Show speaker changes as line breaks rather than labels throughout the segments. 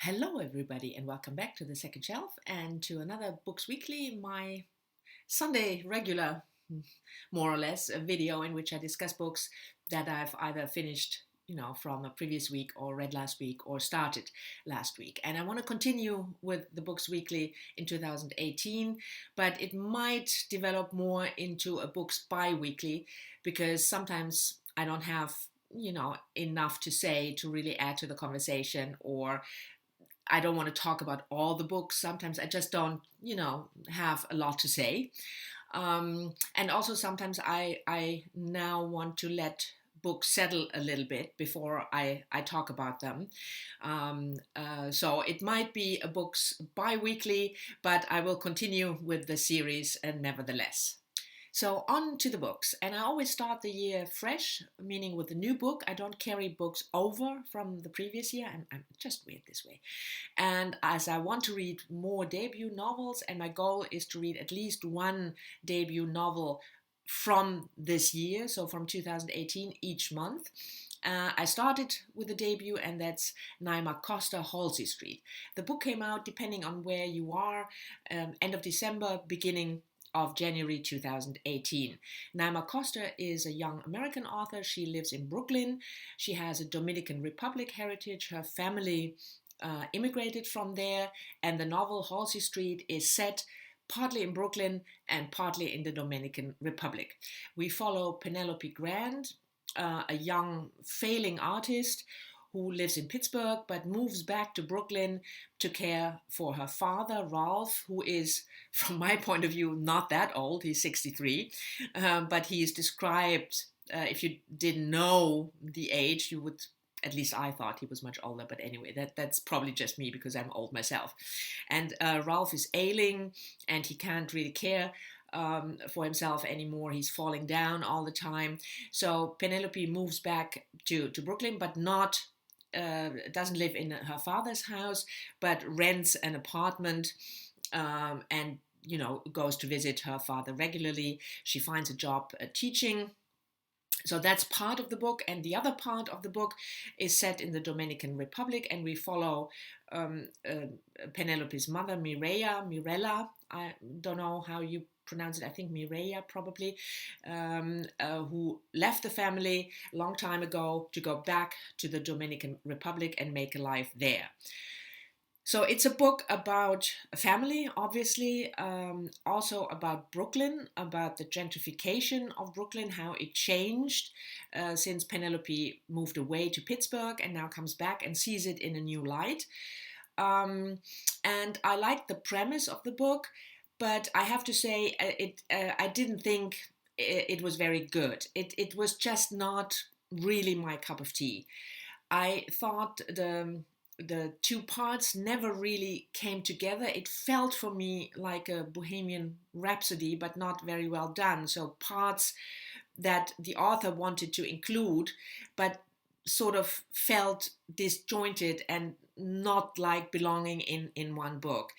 Hello, everybody, and welcome back to the second shelf and to another Books Weekly, my Sunday regular, more or less, a video in which I discuss books that I've either finished, from a previous week or read last week or started last week. And I want to continue with the Books Weekly in 2018, but it might develop more into a books bi-weekly because sometimes I don't have enough to say to really add to the conversation, or I don't want to talk about all the books. Sometimes I just don't, have a lot to say. And also sometimes I now want to let books settle a little bit before I talk about them. So it might be a books bi-weekly, but I will continue with the series nevertheless. So on to the books, and I always start the year fresh, meaning with a new book. I don't carry books over from the previous year. I'm just weird this way. And as I want to read more debut novels, and my goal is to read at least one debut novel from this year, so from 2018 each month. I started with a debut, and that's Naima Halsey Street. The book came out, depending on where you are, end of December, beginning of January 2018. Naima Costa is a young American author. She lives in Brooklyn. She has a Dominican Republic heritage. Her family immigrated from there, and the novel Halsey Street is set partly in Brooklyn and partly in the Dominican Republic. We follow Penelope Grant, a young failing artist who lives in Pittsburgh but moves back to Brooklyn to care for her father, Ralph, who is, from my point of view, not that old. He's 63, but he is described, if you didn't know the age, you would, at least I thought he was much older, but anyway, that's probably just me because I'm old myself. And Ralph is ailing and he can't really care for himself anymore. He's falling down all the time. So Penelope moves back to Brooklyn, but doesn't live in her father's house, but rents an apartment and goes to visit her father regularly. She finds a job teaching. So that's part of the book, and the other part of the book is set in the Dominican Republic, and we follow Penelope's mother, Mirella. I don't know how you pronounce it. I think Mireya probably, who left the family a long time ago to go back to the Dominican Republic and make a life there. So it's a book about a family, obviously, also about Brooklyn, about the gentrification of Brooklyn, how it changed since Penelope moved away to Pittsburgh and now comes back and sees it in a new light. And I like the premise of the book, but I have to say I didn't think it was very good. It was just not really my cup of tea. I thought the two parts never really came together. It felt for me like a Bohemian Rhapsody, but not very well done. So parts that the author wanted to include, but sort of felt disjointed and not like belonging in one book.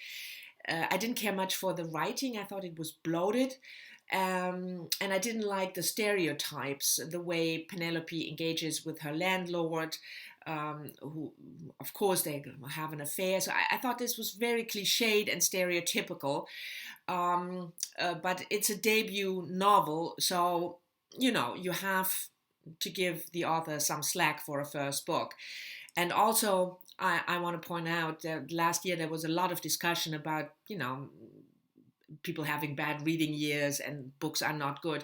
I didn't care much for the writing. I thought it was bloated. And I didn't like the stereotypes, the way Penelope engages with her landlord, who, of course, they have an affair. So I thought this was very cliched and stereotypical. But it's a debut novel, so, you have to give the author some slack for a first book. And also, I want to point out that last year there was a lot of discussion about, people having bad reading years and books are not good.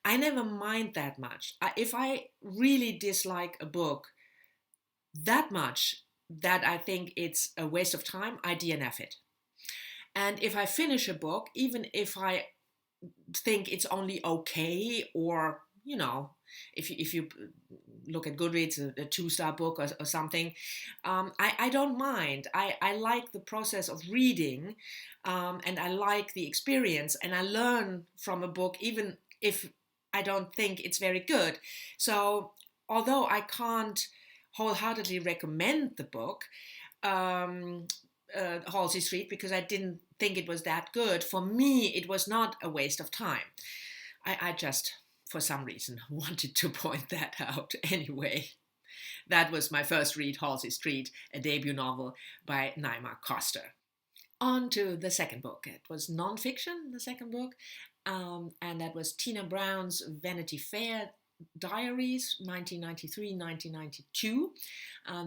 I never mind that much. If I really dislike a book that much that I think it's a waste of time, I DNF it. And if I finish a book, even if I think it's only okay, or, if you look at Goodreads, a 2-star book or something, I don't mind. I like the process of reading, and I like the experience, and I learn from a book even if I don't think it's very good. So although I can't wholeheartedly recommend the book, Halsey Street, because I didn't think it was that good, for me it was not a waste of time. I just, for some reason, wanted to point that out anyway. That was my first read, Halsey Street, a debut novel by Naima. On to the second book. It was nonfiction, the second book, and that was Tina Brown's Vanity Fair Diaries, 1993-1992.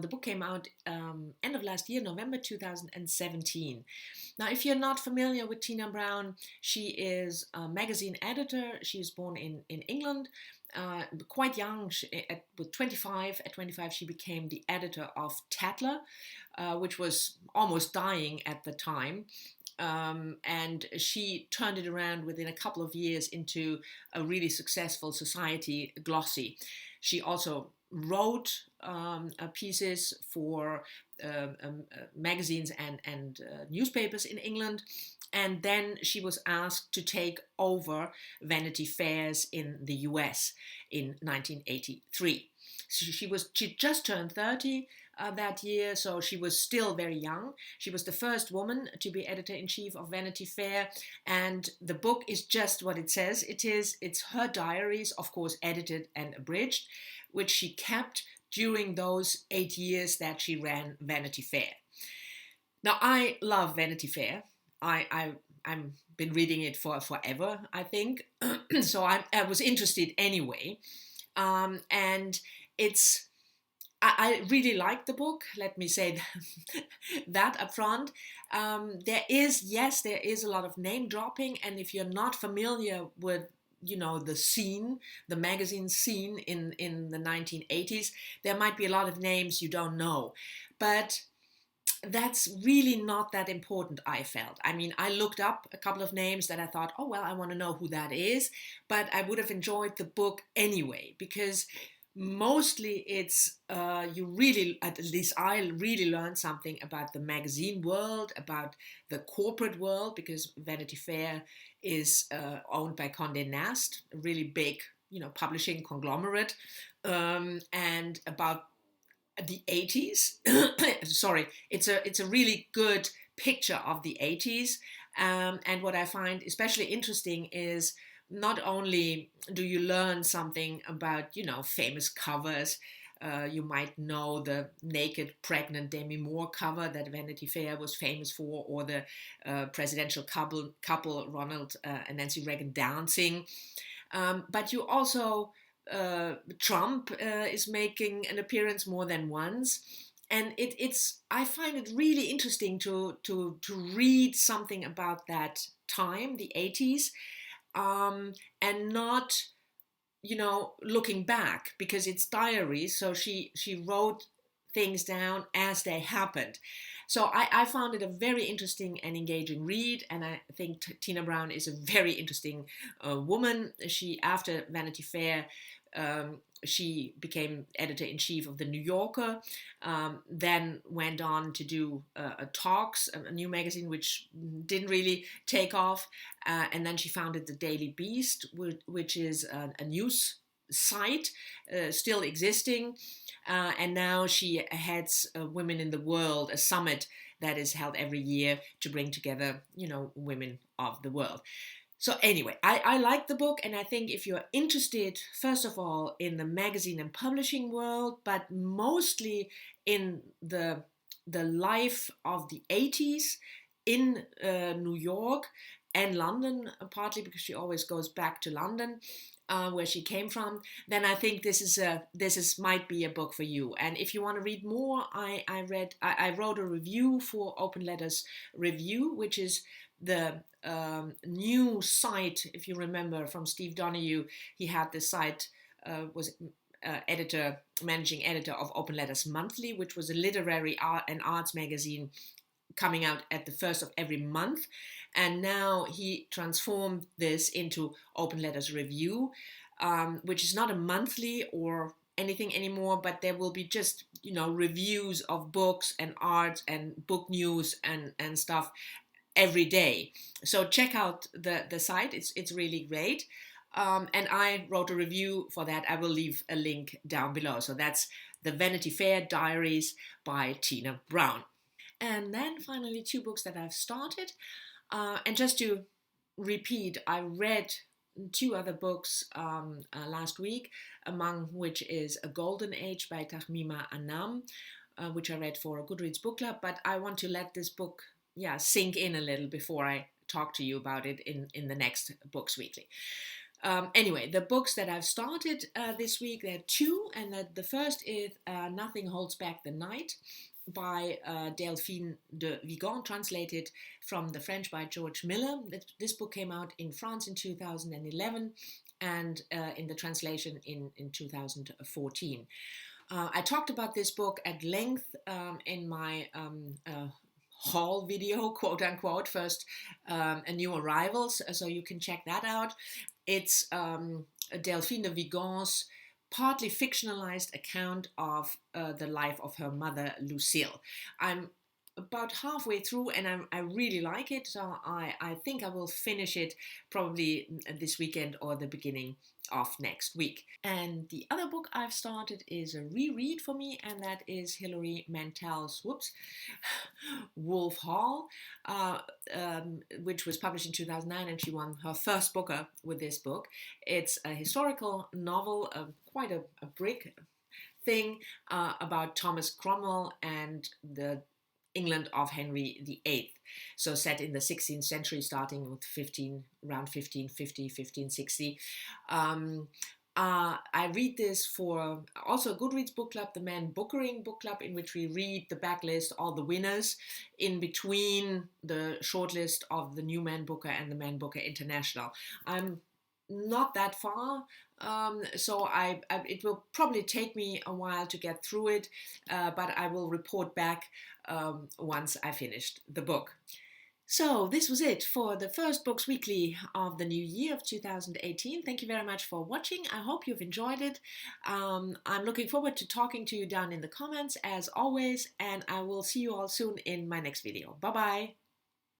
The book came out end of last year, November 2017. Now, if you're not familiar with Tina Brown, she is a magazine editor. She was born in England, quite young, with 25. At 25, she became the editor of Tatler, which was almost dying at the time. And she turned it around within a couple of years into a really successful society glossy. She also wrote pieces for magazines and newspapers in England. And then she was asked to take over Vanity Fairs in the US in 1983. So she just turned 30 that year, so she was still very young. She was the first woman to be editor-in-chief of Vanity Fair, and the book is just what it says. It's her diaries, of course, edited and abridged, which she kept during those 8 years that she ran Vanity Fair. Now, I love Vanity Fair. I've been reading it for forever, I think. So I was interested anyway. And I really like the book. Let me say that up front. There is a lot of name dropping. And if you're not familiar with the scene, the magazine scene in the 1980s, there might be a lot of names you don't know. But that's really not that important, I felt. I mean, I looked up a couple of names that I thought, oh, well, I want to know who that is. But I would have enjoyed the book anyway, because mostly it's, at least I really learned something about the magazine world, about the corporate world, because Vanity Fair is owned by Condé Nast, a really big, publishing conglomerate, and about the 80s. Sorry, it's a really good picture of the 80s. And what I find especially interesting is not only do you learn something about, famous covers. You might know the naked, pregnant Demi Moore cover that Vanity Fair was famous for, or the presidential couple Ronald and Nancy Reagan dancing. But you also Trump is making an appearance more than once, and I find it really interesting to read something about that time, the 80s, and not looking back, because it's diaries. So she wrote things down as they happened. So I found it a very interesting and engaging read, and I think Tina Brown is a very interesting woman. She, after Vanity Fair, she became editor-in-chief of the New Yorker, then went on to do Talks, a new magazine which didn't really take off, and then she founded the Daily Beast, which is a news site still existing, and now she heads Women in the World, a summit that is held every year to bring together, women of the world. So anyway, I like the book, and I think if you're interested, first of all, in the magazine and publishing world, but mostly in the life of the 80s in New York and London, partly because she always goes back to London, where she came from, then I think this might be a book for you. And if you want to read more, I wrote a review for Open Letters Review, which is the new site, if you remember, from Steve Donoghue. He had this site, was managing editor of Open Letters Monthly, which was a literary art and arts magazine coming out at the first of every month. And now he transformed this into Open Letters Review, which is not a monthly or anything anymore, but there will be just, reviews of books and art and book news and stuff every day. So check out the site. It's really great. And I wrote a review for that. I will leave a link down below. So that's the Vanity Fair Diaries by Tina Brown. And then finally, 2 books that I've started. And just to repeat, I read two other books last week, among which is A Golden Age by Naima Anam, which I read for a Goodreads book club, but I want to let this book sink in a little before I talk to you about it in the next Books Weekly. Anyway, the books that I've started this week, there are two, and the first is Nothing Holds Back the Night by Delphine de Vigan, translated from the French by George Miller. This book came out in France in 2011 and in the translation in 2014. I talked about this book at length in my haul video, quote unquote, first new arrivals, so you can check that out. It's Delphine de Vigan's partly fictionalized account of the life of her mother, Lucille. I'm about halfway through and I really like it, so I think I will finish it probably this weekend or the beginning of next week. And the other book I've started is a reread for me, and that is Hilary Mantel's Wolf Hall, which was published in 2009, and she won her first Booker with this book. It's a historical novel, quite a brick thing, about Thomas Cromwell and the England of Henry VIII. So set in the 16th century, starting with around 1550, 1560. I read this for also a Goodreads book club, the Man Bookering book club, in which we read the backlist, all the winners, in between the shortlist of the New Man Booker and the Man Booker International. I'm not that far, so it will probably take me a while to get through it, but I will report back once I finished the book. So this was it for the first Books Weekly of the new year of 2018. Thank you very much for watching. I hope you've enjoyed it. I'm looking forward to talking to you down in the comments as always, and I will see you all soon in my next video. Bye bye.